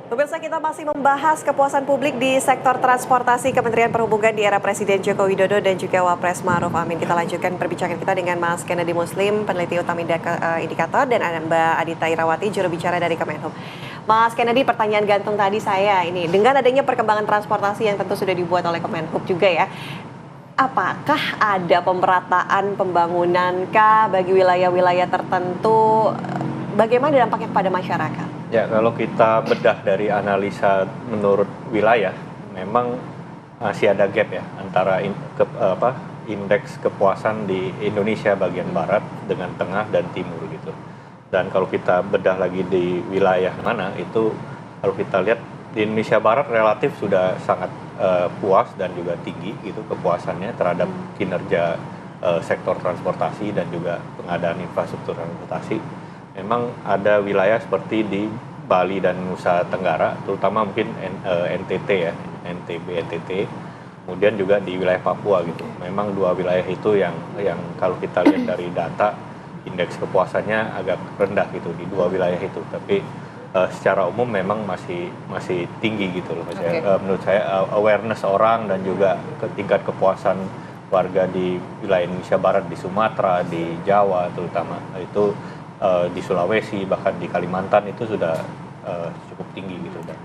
Pemirsa, kita masih membahas kepuasan publik di sektor transportasi Kementerian Perhubungan di era Presiden Joko Widodo dan juga Wapres Ma'ruf Amin. Kita lanjutkan perbincangan kita dengan Mas Kennedy Muslim, peneliti utama Indikator, dan ada Mbak Adita Irawati, juru bicara dari Kemenhub. Mas Kennedy, pertanyaan gantung tadi saya ini, dengan adanya perkembangan transportasi yang tentu sudah dibuat oleh Kemenhub juga ya, apakah ada pemerataan pembangunan kah bagi wilayah-wilayah tertentu? Bagaimana dampaknya kepada masyarakat? Ya, kalau kita bedah dari analisa menurut wilayah, memang masih ada gap ya antara indeks kepuasan di Indonesia bagian barat dengan tengah dan timur gitu. Dan kalau kita bedah lagi di wilayah mana, itu kalau kita lihat di Indonesia barat relatif sudah sangat puas dan juga tinggi gitu kepuasannya terhadap kinerja sektor transportasi dan juga pengadaan infrastruktur transportasi. Memang ada wilayah seperti di Bali dan Nusa Tenggara, terutama mungkin NTT ya, NTB, NTT, kemudian juga di wilayah Papua gitu. Memang dua wilayah itu yang kalau kita lihat dari data, indeks kepuasannya agak rendah gitu di dua wilayah itu. Tapi secara umum memang masih tinggi gitu loh. Menurut saya awareness orang dan juga tingkat kepuasan warga di wilayah Indonesia Barat, di Sumatera, di Jawa terutama itu di Sulawesi bahkan di Kalimantan itu sudah cukup tinggi gitu dan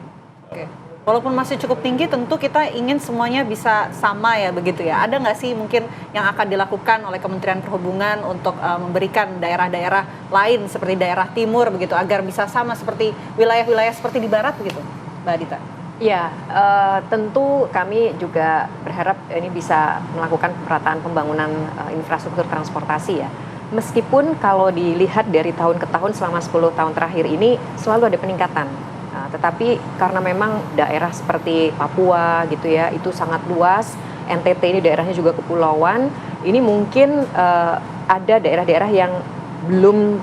walaupun masih cukup tinggi tentu kita ingin semuanya bisa sama ya begitu ya. Ada nggak sih mungkin yang akan dilakukan oleh Kementerian Perhubungan untuk memberikan daerah-daerah lain seperti daerah timur begitu agar bisa sama seperti wilayah-wilayah seperti di barat begitu, Mbak Adita? Ya, tentu kami juga berharap ini bisa melakukan pemerataan pembangunan infrastruktur transportasi ya. Meskipun kalau dilihat dari tahun ke tahun selama 10 tahun terakhir ini selalu ada peningkatan. Tetapi karena memang daerah seperti Papua gitu ya, itu sangat luas, NTT ini daerahnya juga kepulauan, ini mungkin ada daerah-daerah yang belum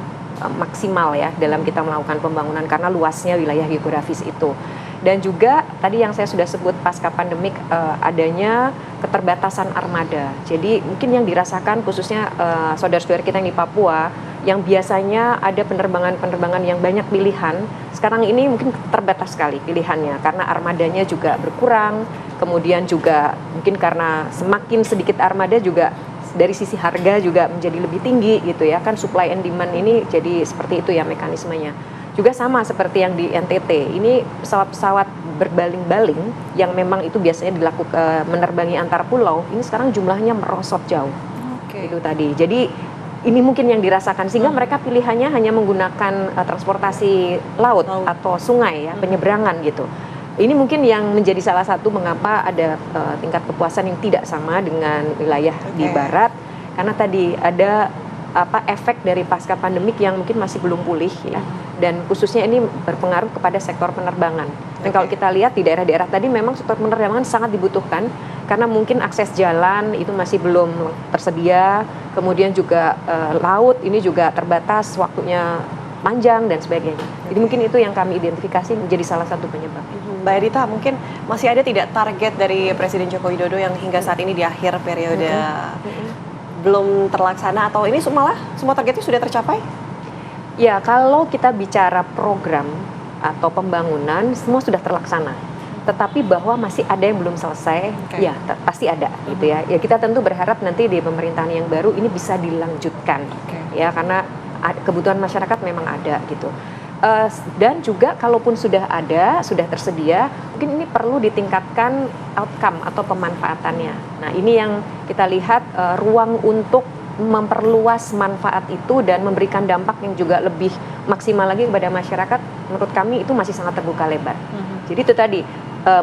maksimal ya dalam kita melakukan pembangunan karena luasnya wilayah geografis itu. Dan juga tadi yang saya sudah sebut pasca pandemik adanya keterbatasan armada. Jadi mungkin yang dirasakan khususnya saudara-saudara kita yang di Papua yang biasanya ada penerbangan-penerbangan yang banyak pilihan, sekarang ini mungkin terbatas sekali pilihannya karena armadanya juga berkurang. Kemudian juga mungkin karena semakin sedikit armada juga dari sisi harga juga menjadi lebih tinggi gitu ya, kan supply and demand ini jadi seperti itu ya mekanismenya. Juga sama seperti yang di NTT, ini pesawat-pesawat berbaling-baling yang memang itu biasanya dilakukan menerbangi antar pulau, ini sekarang jumlahnya merosot jauh. Itu tadi. Jadi ini mungkin yang dirasakan sehingga mereka pilihannya hanya menggunakan transportasi laut atau sungai ya, penyeberangan gitu. Ini mungkin yang menjadi salah satu mengapa ada tingkat kepuasan yang tidak sama dengan wilayah di barat, karena tadi ada efek dari pasca pandemik yang mungkin masih belum pulih ya, dan khususnya ini berpengaruh kepada sektor penerbangan. Dan kalau kita lihat di daerah-daerah tadi memang sektor penerbangan sangat dibutuhkan karena mungkin akses jalan itu masih belum tersedia, kemudian juga laut ini juga terbatas, waktunya panjang dan sebagainya. Jadi mungkin itu yang kami identifikasi menjadi salah satu penyebab. Mbak Adita, mungkin masih ada tidak target dari Presiden Joko Widodo yang hingga saat ini di akhir periode belum terlaksana atau ini malah semua targetnya sudah tercapai? Ya, kalau kita bicara program atau pembangunan semua sudah terlaksana. Tetapi bahwa masih ada yang belum selesai, ya pasti ada gitu ya. Ya kita tentu berharap nanti di pemerintahan yang baru ini bisa dilanjutkan. Ya karena kebutuhan masyarakat memang ada gitu. Dan juga kalaupun sudah ada, sudah tersedia, mungkin ini perlu ditingkatkan outcome atau pemanfaatannya. Nah ini yang kita lihat ruang untuk memperluas manfaat itu dan memberikan dampak yang juga lebih maksimal lagi kepada masyarakat, menurut kami itu masih sangat terbuka lebar. Jadi itu tadi,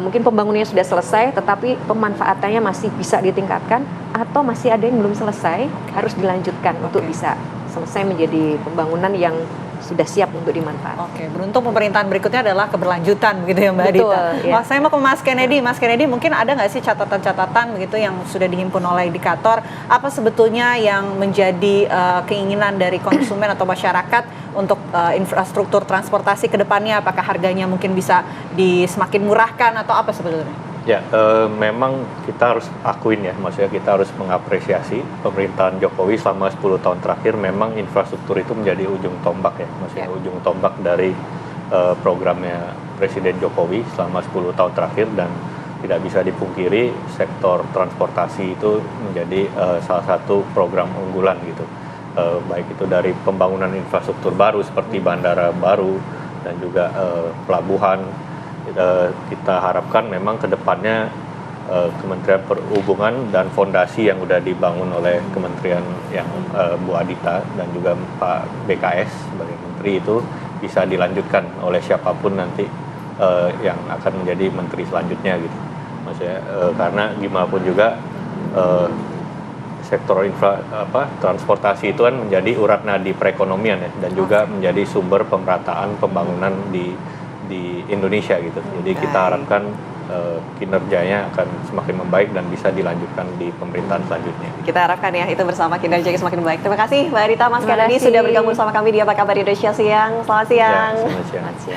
mungkin pembangunannya sudah selesai, tetapi pemanfaatannya masih bisa ditingkatkan, atau masih ada yang belum selesai, harus dilanjutkan untuk bisa selesai menjadi pembangunan yang sudah siap untuk dimanfaatkan. Beruntung pemerintahan berikutnya adalah keberlanjutan begitu ya Mbak Adita. Ya. Saya mau ke Mas Kennedy. Mas Kennedy, mungkin ada nggak sih catatan-catatan begitu yang sudah dihimpun oleh Indikator? Apa sebetulnya yang menjadi keinginan dari konsumen atau masyarakat untuk infrastruktur transportasi ke depannya? Apakah harganya mungkin bisa semakin murahkan atau apa sebetulnya? Ya, memang kita harus akuin ya, maksudnya kita harus mengapresiasi pemerintahan Jokowi selama 10 tahun terakhir memang infrastruktur itu menjadi ujung tombak ya, maksudnya ujung tombak dari programnya Presiden Jokowi selama 10 tahun terakhir, dan tidak bisa dipungkiri sektor transportasi itu menjadi salah satu program unggulan gitu. Baik itu dari pembangunan infrastruktur baru seperti bandara baru dan juga pelabuhan. Kita harapkan memang ke depannya Kementerian Perhubungan dan fondasi yang sudah dibangun oleh Kementerian yang Bu Adita dan juga Pak BKS sebagai Menteri itu bisa dilanjutkan oleh siapapun nanti yang akan menjadi Menteri selanjutnya gitu. Maksudnya karena gimana pun juga sektor transportasi itu kan menjadi urat nadi perekonomian ya, dan juga menjadi sumber pemerataan pembangunan di Indonesia gitu. Jadi kita harapkan kinerjanya akan semakin membaik dan bisa dilanjutkan di pemerintahan selanjutnya. Kita harapkan ya itu bersama kinerjanya semakin baik. Terima kasih Mbak Adita, Mas Terima Kennedy kasih. sudah bergabung sama kami di Apa Kabar Indonesia Siang. Selamat siang. Ya, selamat siang. Selamat siang.